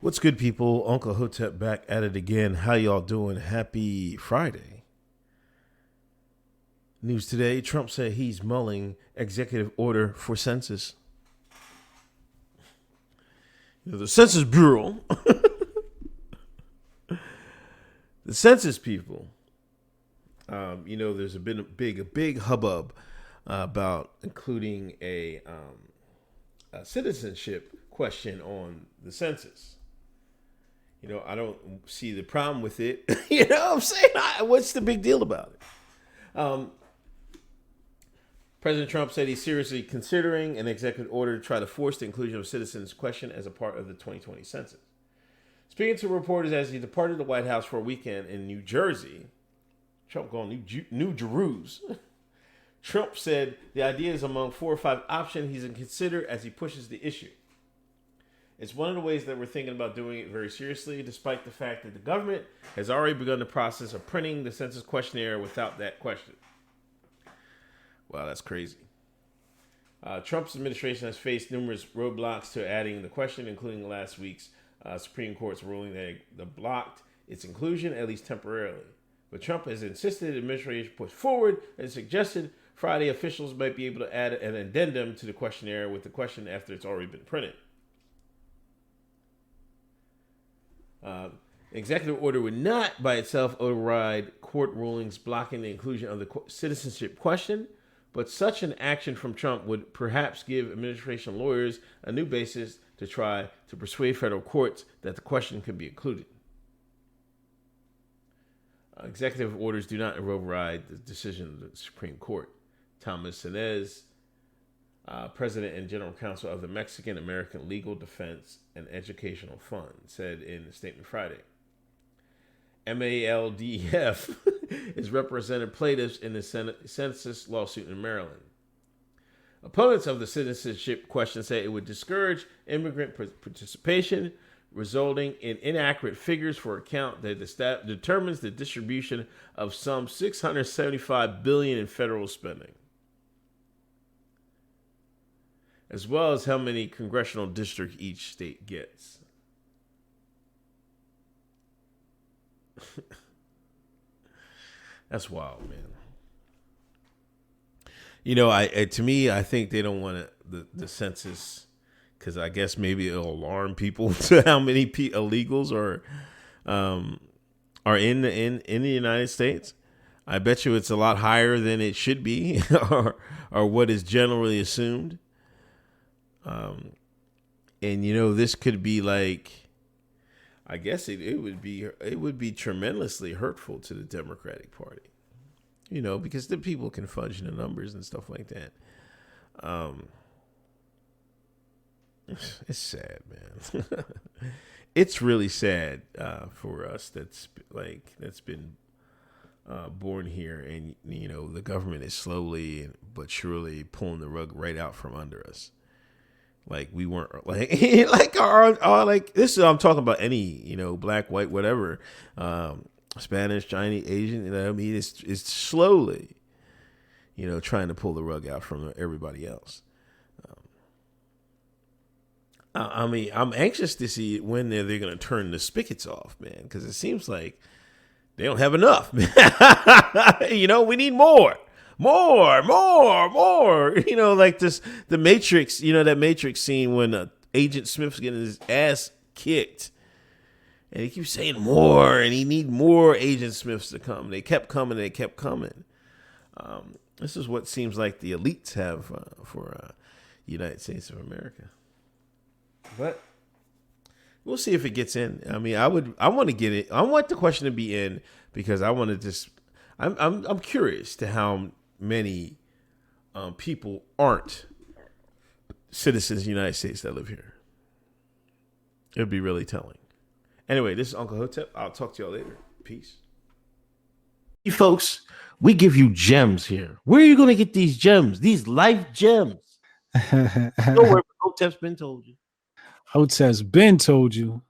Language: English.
What's good, people? Uncle Hotep back at it again. How y'all doing? Happy Friday. News today, Trump said he's mulling executive order for census. The Census Bureau, the census people, there's been a big hubbub about including a citizenship question on the census. I don't see the problem with it. You know what I'm saying? What's the big deal about it? President Trump said he's seriously considering an executive order to try to force the inclusion of citizens' question as a part of the 2020 census. Speaking to reporters as he departed the White House for a weekend in New Jersey, Trump going New Jerusalem. Trump said the idea is among 4 or 5 options he's in consider as he pushes the issue. It's one of the ways that we're thinking about doing it very seriously, despite the fact that the government has already begun the process of printing the census questionnaire without that question. Wow, that's crazy. Trump's administration has faced numerous roadblocks to adding the question, including last week's Supreme Court's ruling that blocked its inclusion, at least temporarily. But Trump has insisted the administration push forward and suggested Friday officials might be able to add an addendum to the questionnaire with the question after it's already been printed. Executive order would not by itself override court rulings blocking the inclusion of the citizenship question, but such an action from Trump would perhaps give administration lawyers a new basis to try to persuade federal courts that the question could be included. Executive orders do not override the decision of the Supreme Court. Thomas Inez, President and General Counsel of the Mexican American Legal Defense and Educational Fund, said in a statement Friday. MALDF is represented plaintiffs in the census lawsuit in Maryland. Opponents of the citizenship question say it would discourage immigrant participation, resulting in inaccurate figures for a count that determines the distribution of some $675 billion in federal spending, as well as how many congressional districts each state gets. That's wild, man. I think they don't want the census because I guess maybe it'll alarm people to how many illegals are in the United States. I bet you it's a lot higher than it should be, or what is generally assumed. And this could be like, I guess it would be tremendously hurtful to the Democratic Party, because the people can fudge the numbers and stuff like that. It's sad, man. It's really sad for us that's been born here, and the government is slowly but surely pulling the rug right out from under us. Like we weren't like our like this is I'm talking about any black, white, whatever, Spanish, Chinese, Asian. It's slowly trying to pull the rug out from everybody else. I'm anxious to see when they're going to turn the spigots off, man, because it seems like they don't have enough. We need more. Like this, the Matrix, that Matrix scene when Agent Smith's getting his ass kicked. And he keeps saying more, and he need more Agent Smiths to come. They kept coming. This is what seems like the elites have for United States of America. But we'll see if it gets in. I want to get it. I want the question to be in because I want to just. I'm curious to how many people aren't citizens of the United States that live here. It would be really telling. Anyway, this is Uncle Hotep. I'll talk to y'all later. Peace. You folks, we give you gems here. Where are you going to get these gems? These life gems. Don't worry, Hotep's been told you. Hotep's been told you.